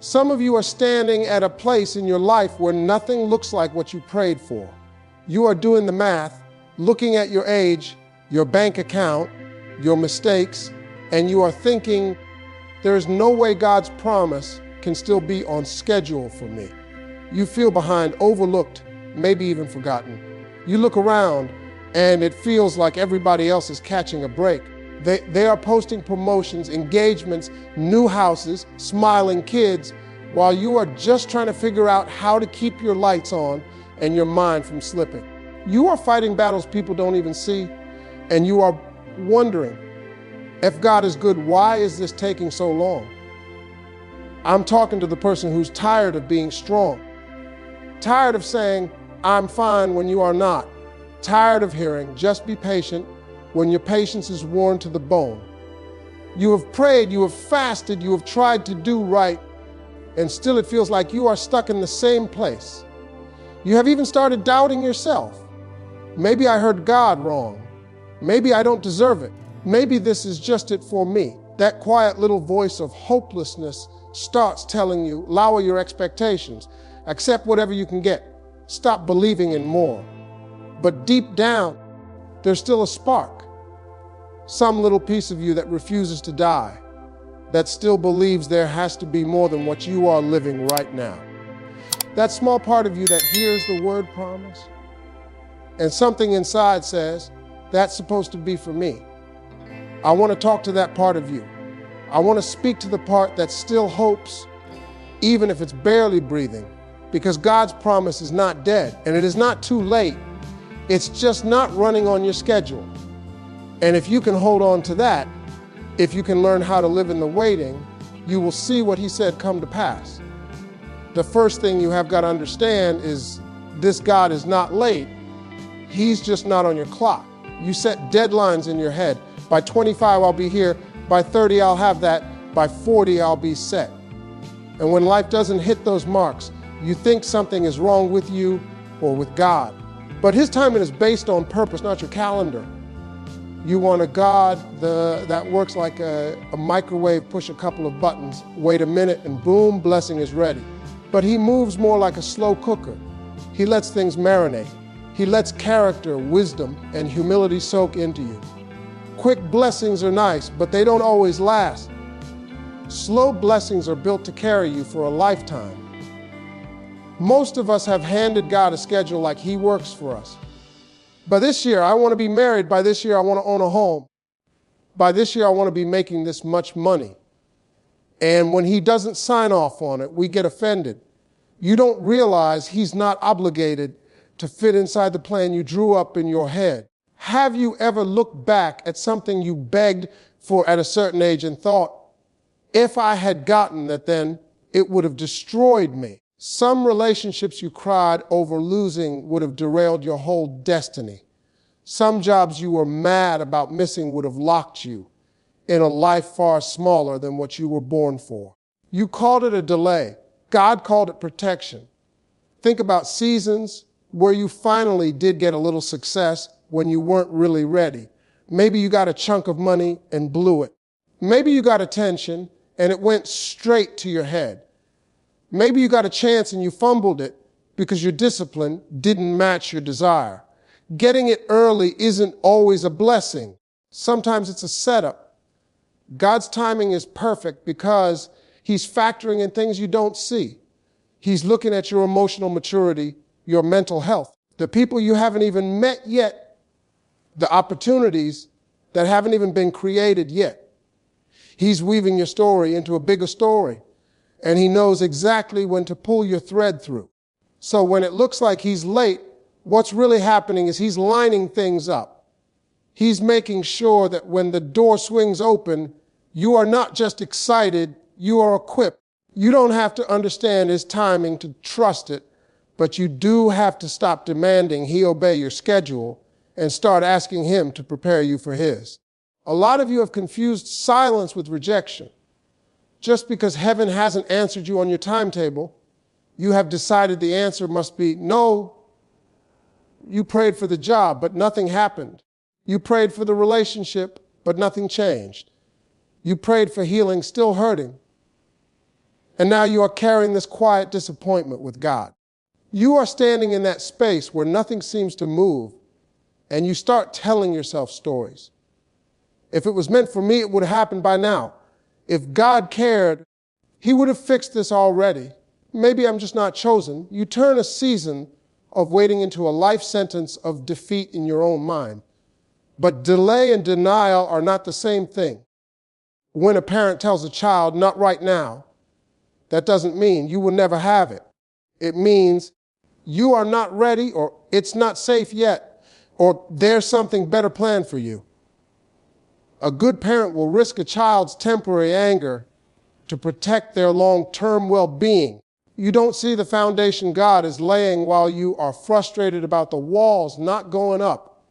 Some of you are standing at a place in your life where nothing looks like what you prayed for. You are doing the math, looking at your age, your bank account, your mistakes, and you are thinking, there is no way God's promise can still be on schedule for me. You feel behind, overlooked, maybe even forgotten. You look around and it feels like everybody else is catching a break. They are posting promotions, engagements, new houses, smiling kids, while you are just trying to figure out how to keep your lights on and your mind from slipping. You are fighting battles people don't even see, and you are wondering, if God is good, why is this taking so long? I'm talking to the person who's tired of being strong, tired of saying, I'm fine when you are not, tired of hearing, just be patient, when your patience is worn to the bone. You have prayed, you have fasted, you have tried to do right, and still it feels like you are stuck in the same place. You have even started doubting yourself. Maybe I heard God wrong. Maybe I don't deserve it. Maybe this is just it for me. That quiet little voice of hopelessness starts telling you, lower your expectations, accept whatever you can get, stop believing in more. But deep down, there's still a spark. Some little piece of you that refuses to die, that still believes there has to be more than what you are living right now. That small part of you that hears the word promise, and something inside says, that's supposed to be for me. I want to talk to that part of you. I want to speak to the part that still hopes, even if it's barely breathing, because God's promise is not dead, and it is not too late. It's just not running on your schedule. And if you can hold on to that, if you can learn how to live in the waiting, you will see what he said come to pass. The first thing you have got to understand is this God is not late. He's just not on your clock. You set deadlines in your head. By 25, I'll be here. By 30, I'll have that. By 40, I'll be set. And when life doesn't hit those marks, you think something is wrong with you or with God. But his timing is based on purpose, not your calendar. You want a God that works like a microwave, push a couple of buttons, wait a minute, and boom, blessing is ready. But he moves more like a slow cooker. He lets things marinate. He lets character, wisdom, and humility soak into you. Quick blessings are nice, but they don't always last. Slow blessings are built to carry you for a lifetime. Most of us have handed God a schedule like he works for us. By this year, I want to be married. By this year, I want to own a home. By this year, I want to be making this much money. And when he doesn't sign off on it, we get offended. You don't realize he's not obligated to fit inside the plan you drew up in your head. Have you ever looked back at something you begged for at a certain age and thought, if I had gotten that then, it would have destroyed me? Some relationships you cried over losing would have derailed your whole destiny. Some jobs you were mad about missing would have locked you in a life far smaller than what you were born for. You called it a delay. God called it protection. Think about seasons where you finally did get a little success when you weren't really ready. Maybe you got a chunk of money and blew it. Maybe you got attention and it went straight to your head. Maybe you got a chance and you fumbled it because your discipline didn't match your desire. Getting it early isn't always a blessing. Sometimes it's a setup. God's timing is perfect because he's factoring in things you don't see. He's looking at your emotional maturity, your mental health, the people you haven't even met yet, the opportunities that haven't even been created yet. He's weaving your story into a bigger story. And he knows exactly when to pull your thread through. So when it looks like he's late, what's really happening is he's lining things up. He's making sure that when the door swings open, you are not just excited, you are equipped. You don't have to understand his timing to trust it, but you do have to stop demanding he obey your schedule and start asking him to prepare you for his. A lot of you have confused silence with rejection. Just because heaven hasn't answered you on your timetable, you have decided the answer must be no. You prayed for the job, but nothing happened. You prayed for the relationship, but nothing changed. You prayed for healing, still hurting. And now you are carrying this quiet disappointment with God. You are standing in that space where nothing seems to move, and you start telling yourself stories. If it was meant for me, it would have happened by now. If God cared, He would have fixed this already. Maybe I'm just not chosen. You turn a season of waiting into a life sentence of defeat in your own mind. But delay and denial are not the same thing. When a parent tells a child, not right now, that doesn't mean you will never have it. It means you are not ready, or it's not safe yet, or there's something better planned for you. A good parent will risk a child's temporary anger to protect their long-term well-being. You don't see the foundation God is laying while you are frustrated about the walls not going up.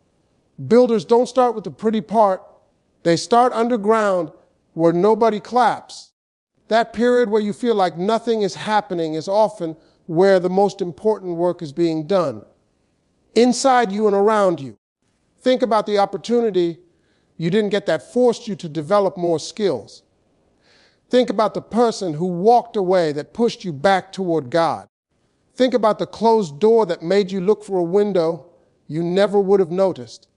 Builders don't start with the pretty part. They start underground where nobody claps. That period where you feel like nothing is happening is often where the most important work is being done. Inside you and around you. Think about the opportunity you didn't get that forced you to develop more skills. Think about the person who walked away that pushed you back toward God. Think about the closed door that made you look for a window you never would have noticed.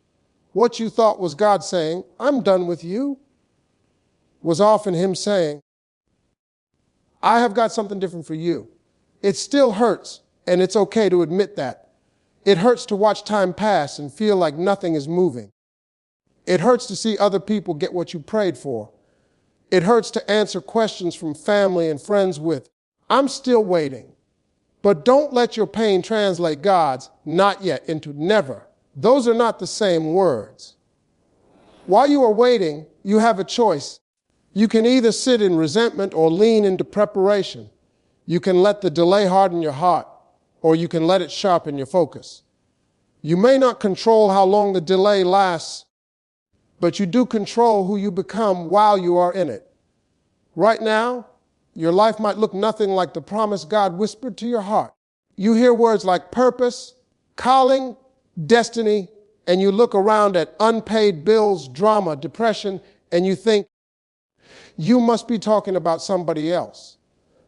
What you thought was God saying, "I'm done with you," was often Him saying, "I have got something different for you." It still hurts, and it's okay to admit that. It hurts to watch time pass and feel like nothing is moving. It hurts to see other people get what you prayed for. It hurts to answer questions from family and friends with, "I'm still waiting." But don't let your pain translate God's "not yet" into "never." Those are not the same words. While you are waiting, you have a choice. You can either sit in resentment or lean into preparation. You can let the delay harden your heart, or you can let it sharpen your focus. You may not control how long the delay lasts, but you do control who you become while you are in it. Right now, your life might look nothing like the promise God whispered to your heart. You hear words like purpose, calling, destiny, and you look around at unpaid bills, drama, depression, and you think, you must be talking about somebody else.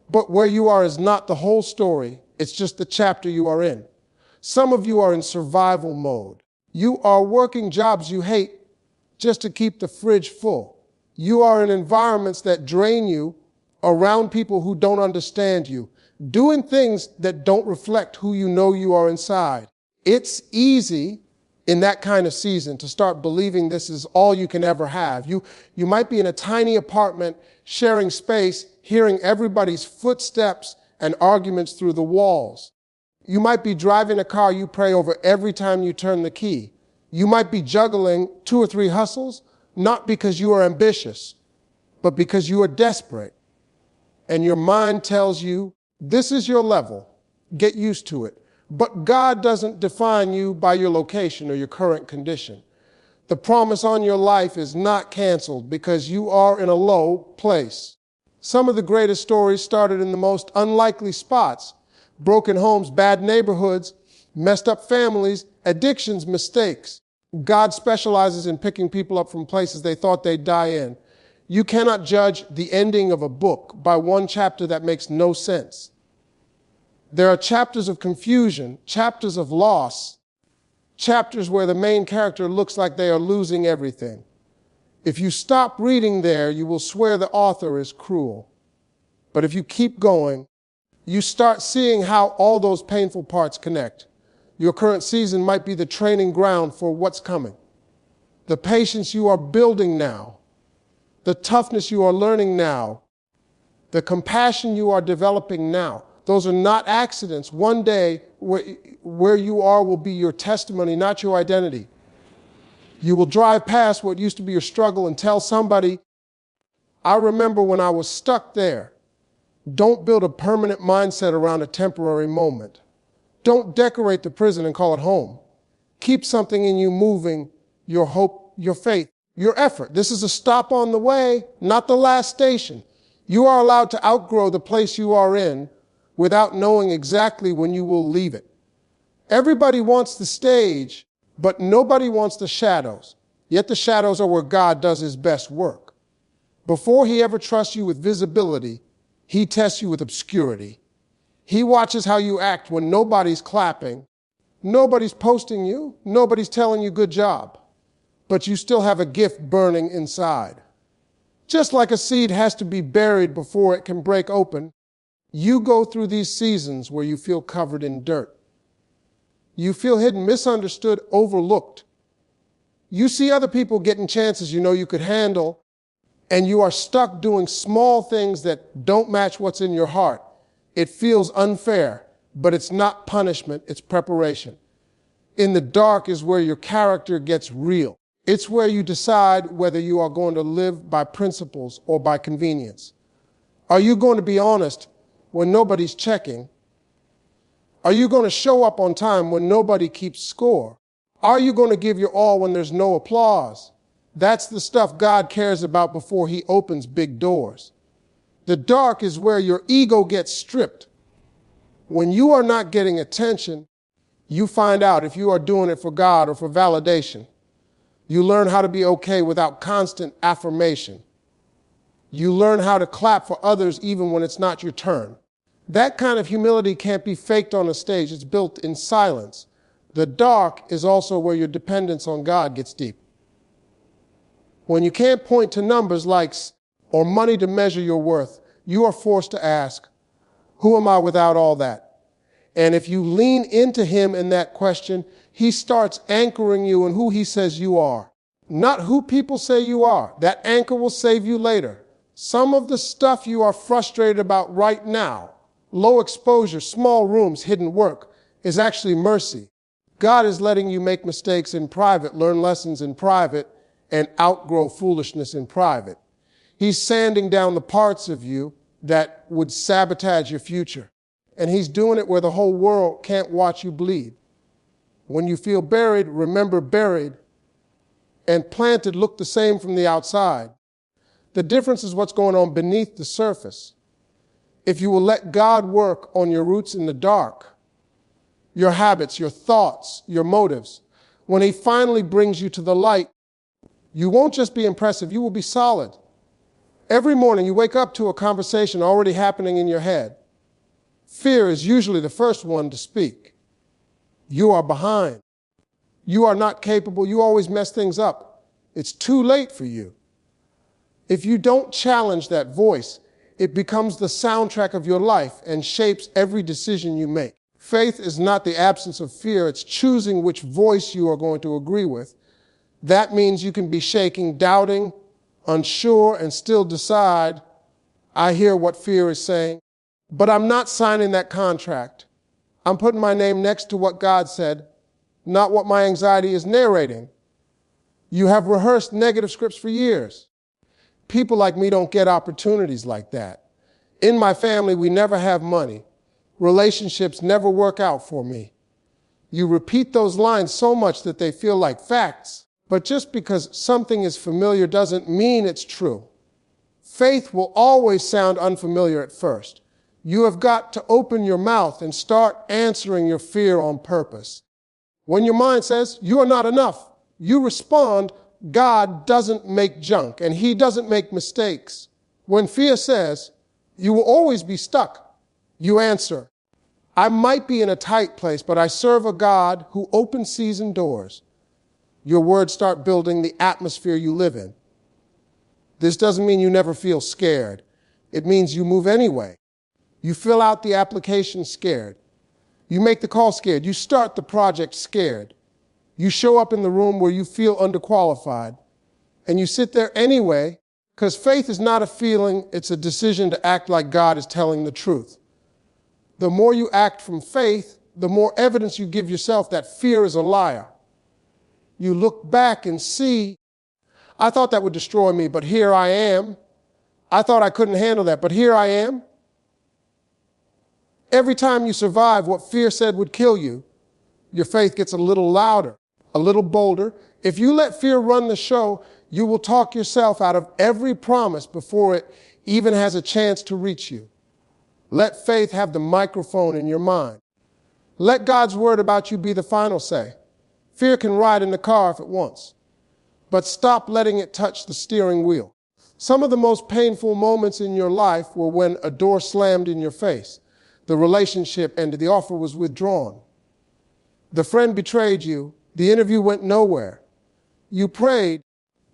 But where you are is not the whole story. It's just the chapter you are in. Some of you are in survival mode. You are working jobs you hate just to keep the fridge full. You are in environments that drain you, around people who don't understand you, doing things that don't reflect who you know you are inside. It's easy in that kind of season to start believing this is all you can ever have. You might be in a tiny apartment, sharing space, hearing everybody's footsteps and arguments through the walls. You might be driving a car you pray over every time you turn the key. You might be juggling 2 or 3 hustles, not because you are ambitious, but because you are desperate. And your mind tells you, this is your level, get used to it. But God doesn't define you by your location or your current condition. The promise on your life is not canceled because you are in a low place. Some of the greatest stories started in the most unlikely spots: broken homes, bad neighborhoods, messed up families, addictions, mistakes. God specializes in picking people up from places they thought they'd die in. You cannot judge the ending of a book by one chapter that makes no sense. There are chapters of confusion, chapters of loss, chapters where the main character looks like they are losing everything. If you stop reading there, you will swear the author is cruel. But if you keep going, you start seeing how all those painful parts connect. Your current season might be the training ground for what's coming. The patience you are building now, the toughness you are learning now, the compassion you are developing now. Those are not accidents. One day, where you are will be your testimony, not your identity. You will drive past what used to be your struggle and tell somebody, "I remember when I was stuck there." Don't build a permanent mindset around a temporary moment. Don't decorate the prison and call it home. Keep something in you moving, your hope, your faith, your effort. This is a stop on the way, not the last station. You are allowed to outgrow the place you are in without knowing exactly when you will leave it. Everybody wants the stage, but nobody wants the shadows. Yet the shadows are where God does His best work. Before He ever trusts you with visibility, He tests you with obscurity. He watches how you act when nobody's clapping, nobody's posting you, nobody's telling you good job, but you still have a gift burning inside. Just like a seed has to be buried before it can break open, you go through these seasons where you feel covered in dirt. You feel hidden, misunderstood, overlooked. You see other people getting chances you know you could handle, and you are stuck doing small things that don't match what's in your heart. It feels unfair, but it's not punishment, it's preparation. In the dark is where your character gets real. It's where you decide whether you are going to live by principles or by convenience. Are you going to be honest when nobody's checking? Are you going to show up on time when nobody keeps score? Are you going to give your all when there's no applause? That's the stuff God cares about before He opens big doors. The dark is where your ego gets stripped. When you are not getting attention, you find out if you are doing it for God or for validation. You learn how to be okay without constant affirmation. You learn how to clap for others even when it's not your turn. That kind of humility can't be faked on a stage. It's built in silence. The dark is also where your dependence on God gets deep. When you can't point to numbers, likes, or money to measure your worth, you are forced to ask, who am I without all that? And if you lean into Him in that question, He starts anchoring you in who He says you are, not who people say you are. That anchor will save you later. Some of the stuff you are frustrated about right now, low exposure, small rooms, hidden work, is actually mercy. God is letting you make mistakes in private, learn lessons in private, and outgrow foolishness in private. He's sanding down the parts of you that would sabotage your future. And He's doing it where the whole world can't watch you bleed. When you feel buried, remember buried and planted look the same from the outside. The difference is what's going on beneath the surface. If you will let God work on your roots in the dark, your habits, your thoughts, your motives, when He finally brings you to the light, you won't just be impressive, you will be solid. Every morning you wake up to a conversation already happening in your head. Fear is usually the first one to speak. You are behind. You are not capable. You always mess things up. It's too late for you. If you don't challenge that voice, it becomes the soundtrack of your life and shapes every decision you make. Faith is not the absence of fear. It's choosing which voice you are going to agree with. That means you can be shaking, doubting, unsure, and still decide, I hear what fear is saying, but I'm not signing that contract. I'm putting my name next to what God said, not what my anxiety is narrating. You have rehearsed negative scripts for years. People like me don't get opportunities like that. In my family, we never have money. Relationships never work out for me. You repeat those lines so much that they feel like facts. But just because something is familiar doesn't mean it's true. Faith will always sound unfamiliar at first. You have got to open your mouth and start answering your fear on purpose. When your mind says, you are not enough, you respond, God doesn't make junk and He doesn't make mistakes. When fear says, you will always be stuck, you answer, I might be in a tight place, but I serve a God who opens season doors. Your words start building the atmosphere you live in. This doesn't mean you never feel scared. It means you move anyway. You fill out the application scared. You make the call scared. You start the project scared. You show up in the room where you feel underqualified. And you sit there anyway, because faith is not a feeling, it's a decision to act like God is telling the truth. The more you act from faith, the more evidence you give yourself that fear is a liar. You look back and see, I thought that would destroy me, but here I am. I thought I couldn't handle that, but here I am. Every time you survive what fear said would kill you, your faith gets a little louder, a little bolder. If you let fear run the show, you will talk yourself out of every promise before it even has a chance to reach you. Let faith have the microphone in your mind. Let God's word about you be the final say. Fear can ride in the car if it wants, but stop letting it touch the steering wheel. Some of the most painful moments in your life were when a door slammed in your face, the relationship ended, the offer was withdrawn, the friend betrayed you, the interview went nowhere. You prayed,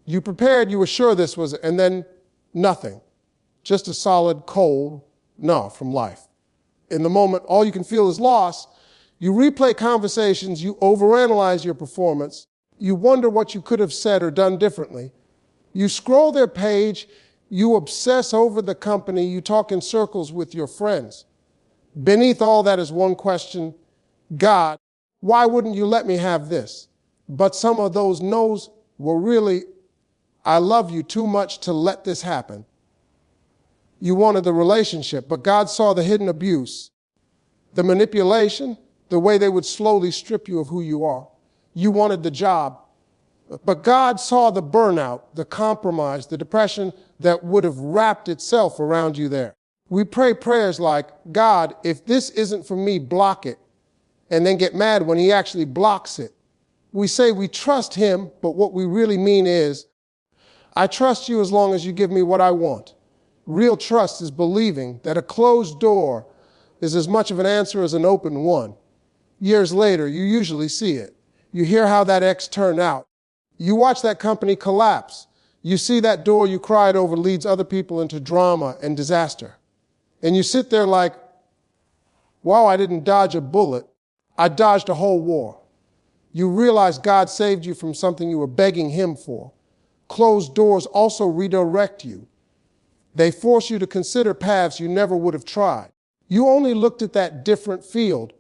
you prepared, you were sure this was it, and then nothing. Just a solid, cold no from life. In the moment, all you can feel is loss. You replay conversations, you overanalyze your performance, you wonder what you could have said or done differently. You scroll their page, you obsess over the company, you talk in circles with your friends. Beneath all that is one question: God, why wouldn't you let me have this? But some of those no's were really, I love you too much to let this happen. You wanted the relationship, but God saw the hidden abuse, the manipulation, the way they would slowly strip you of who you are. You wanted the job, but God saw the burnout, the compromise, the depression that would have wrapped itself around you there. We pray prayers like, God, if this isn't for me, block it, and then get mad when he actually blocks it. We say we trust him, but what we really mean is, I trust you as long as you give me what I want. Real trust is believing that a closed door is as much of an answer as an open one. Years later, you usually see it. You hear how that ex turned out. You watch that company collapse. You see that door you cried over leads other people into drama and disaster. And you sit there like, wow, I didn't dodge a bullet. I dodged a whole war. You realize God saved you from something you were begging him for. Closed doors also redirect you. They force you to consider paths you never would have tried. You only looked at that different field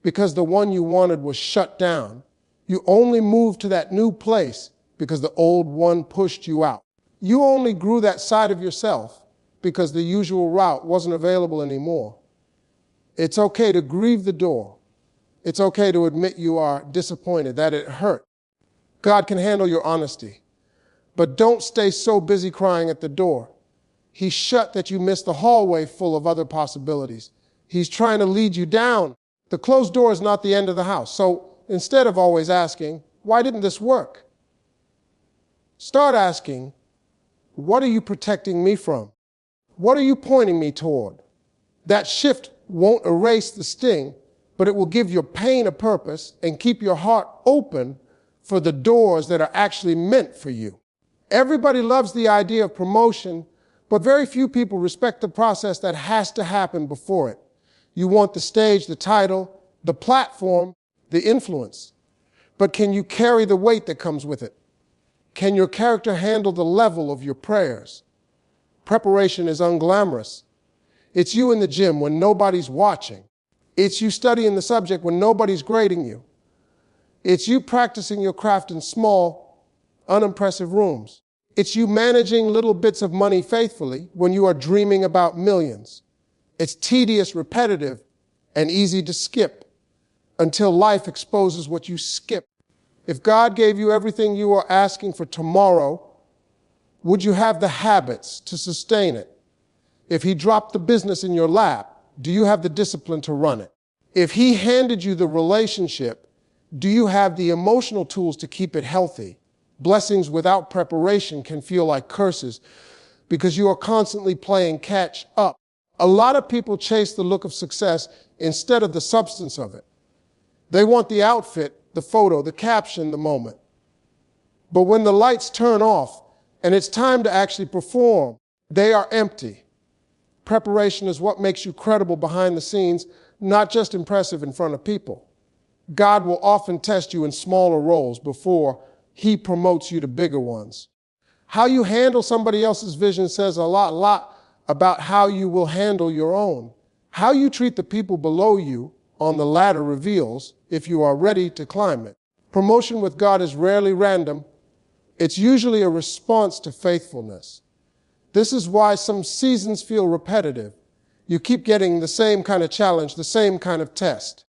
because the one you wanted was shut down. You only moved to that new place because the old one pushed you out. You only grew that side of yourself because the usual route wasn't available anymore. It's okay to grieve the door. It's okay to admit you are disappointed, that it hurt. God can handle your honesty. But don't stay so busy crying at the door. He's shut that you miss the hallway full of other possibilities. He's trying to lead you down. The closed door is not the end of the house. So instead of always asking, why didn't this work? Start asking, what are you protecting me from? What are you pointing me toward? That shift won't erase the sting, but it will give your pain a purpose and keep your heart open for the doors that are actually meant for you. Everybody loves the idea of promotion, but very few people respect the process that has to happen before it. You want the stage, the title, the platform, the influence. But can you carry the weight that comes with it? Can your character handle the level of your prayers? Preparation is unglamorous. It's you in the gym when nobody's watching. It's you studying the subject when nobody's grading you. It's you practicing your craft in small, unimpressive rooms. It's you managing little bits of money faithfully when you are dreaming about millions. It's tedious, repetitive, and easy to skip until life exposes what you skip. If God gave you everything you are asking for tomorrow, would you have the habits to sustain it? If he dropped the business in your lap, do you have the discipline to run it? If he handed you the relationship, do you have the emotional tools to keep it healthy? Blessings without preparation can feel like curses because you are constantly playing catch up. A lot of people chase the look of success instead of the substance of it. They want the outfit, the photo, the caption, the moment. But when the lights turn off and it's time to actually perform, they are empty. Preparation is what makes you credible behind the scenes, not just impressive in front of people. God will often test you in smaller roles before he promotes you to bigger ones. How you handle somebody else's vision says a lot about how you will handle your own. How you treat the people below you on the ladder reveals if you are ready to climb it. Promotion with God is rarely random. It's usually a response to faithfulness. This is why some seasons feel repetitive. You keep getting the same kind of challenge, the same kind of test.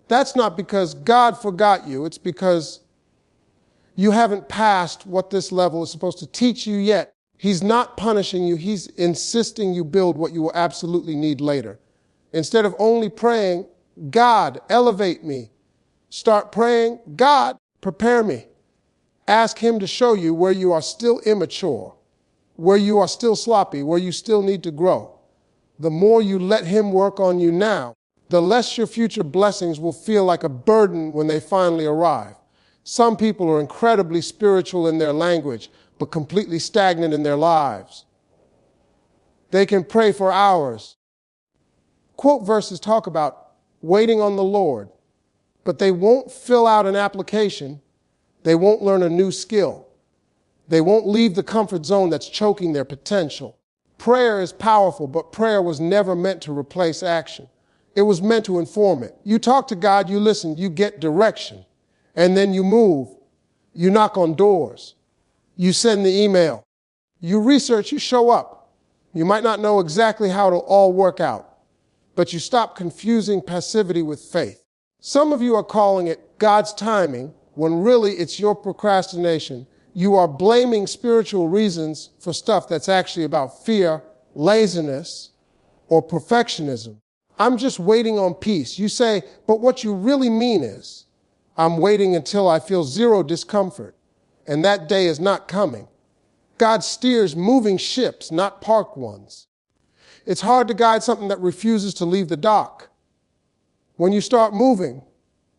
That's not because God forgot you. It's because you haven't passed what this level is supposed to teach you yet. He's not punishing you. He's insisting you build what you will absolutely need later. Instead of only praying, God, elevate me, start praying, God, prepare me. Ask him to show you where you are still immature. where you are still sloppy, where you still need to grow. The more you let Him work on you now, the less your future blessings will feel like a burden when they finally arrive. Some people are incredibly spiritual in their language, but completely stagnant in their lives. They can pray for hours. Quote verses talk about waiting on the Lord, but they won't fill out an application. They won't learn a new skill. They won't leave the comfort zone that's choking their potential. Prayer is powerful, but prayer was never meant to replace action. It was meant to inform it. You talk to God, you listen, you get direction, and then you move. You knock on doors. You send the email. You research, you show up. You might not know exactly how it'll all work out, but you stop confusing passivity with faith. Some of you are calling it God's timing, when really it's your procrastination. You are blaming spiritual reasons for stuff that's actually about fear, laziness, or perfectionism. I'm just waiting on peace. You say, but what you really mean is, I'm waiting until I feel zero discomfort, and that day is not coming. God steers moving ships, not parked ones. It's hard to guide something that refuses to leave the dock. When you start moving,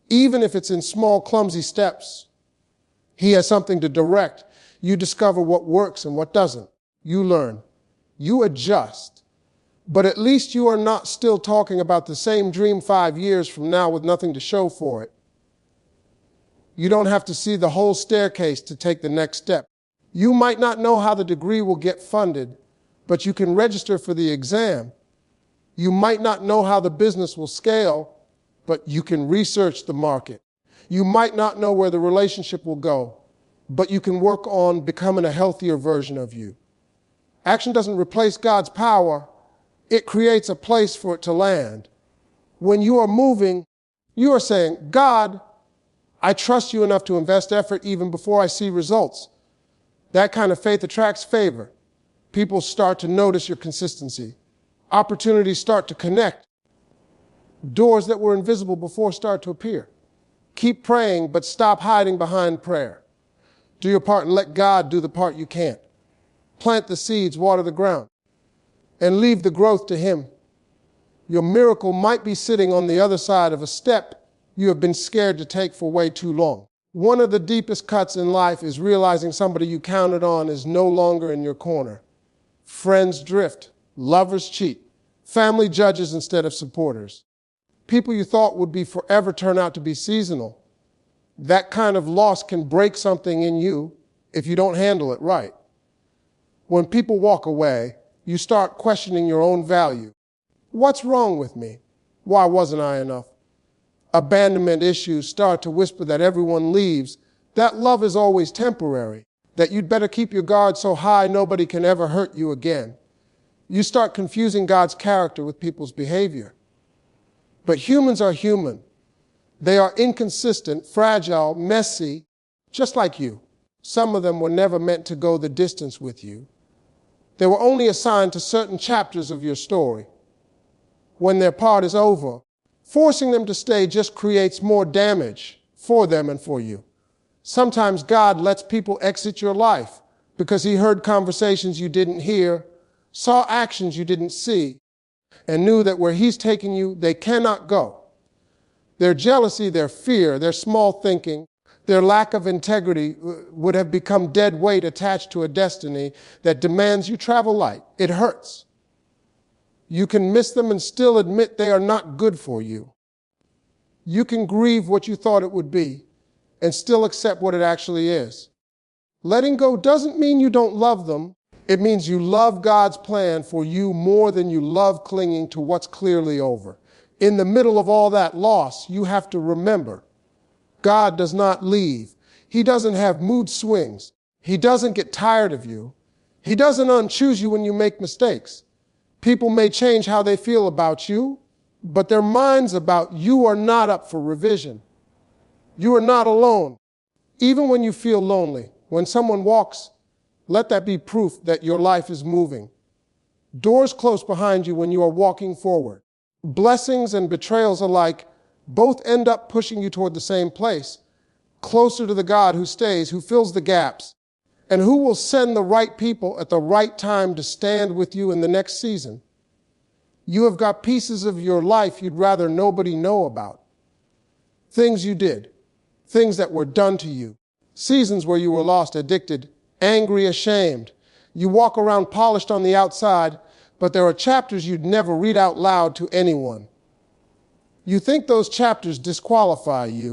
even if it's in small, clumsy steps, He has something to direct. You discover what works and what doesn't. You learn. You adjust. But at least you are not still talking about the same dream 5 years from now with nothing to show for it. You don't have to see the whole staircase to take the next step. You might not know how the degree will get funded, but you can register for the exam. You might not know how the business will scale, but you can research the market. You might not know where the relationship will go, but you can work on becoming a healthier version of you. Action doesn't replace God's power. It creates a place for it to land. When you are moving, you are saying, God, I trust you enough to invest effort even before I see results. That kind of faith attracts favor. People start to notice your consistency. Opportunities start to connect. Doors that were invisible before start to appear. Keep praying, but stop hiding behind prayer. Do your part and let God do the part you can't. Plant the seeds, water the ground, and leave the growth to Him. Your miracle might be sitting on the other side of a step you have been scared to take for way too long. One of the deepest cuts in life is realizing somebody you counted on is no longer in your corner. Friends drift, lovers cheat, family judges instead of supporters. People you thought would be forever turn out to be seasonal. That kind of loss can break something in you if you don't handle it right. When people walk away, you start questioning your own value. What's wrong with me? Why wasn't I enough? Abandonment issues start to whisper that everyone leaves, that love is always temporary, that you'd better keep your guard so high nobody can ever hurt you again. You start confusing God's character with people's behavior. But humans are human. They are inconsistent, fragile, messy, just like you. Some of them were never meant to go the distance with you. They were only assigned to certain chapters of your story. When their part is over, forcing them to stay just creates more damage for them and for you. Sometimes God lets people exit your life because He heard conversations you didn't hear, saw actions you didn't see, and knew that where He's taking you, they cannot go. Their jealousy, their fear, their small thinking, their lack of integrity would have become dead weight attached to a destiny that demands you travel light. It hurts. You can miss them and still admit they are not good for you. You can grieve what you thought it would be and still accept what it actually is. Letting go doesn't mean you don't love them. It means you love God's plan for you more than you love clinging to what's clearly over. In the middle of all that loss, you have to remember, God does not leave. He doesn't have mood swings. He doesn't get tired of you. He doesn't unchoose you when you make mistakes. People may change how they feel about you, but their minds about you are not up for revision. You are not alone. Even when you feel lonely, when someone walks, let that be proof that your life is moving. Doors close behind you when you are walking forward. Blessings and betrayals alike both end up pushing you toward the same place, closer to the God who stays, who fills the gaps, And who will send the right people at the right time to stand with you in the next season? You have got pieces of your life you'd rather nobody know about. Things you did, things that were done to you, seasons where you were lost, addicted, angry, ashamed. You walk around polished on the outside, but there are chapters you'd never read out loud to anyone. You think those chapters disqualify you,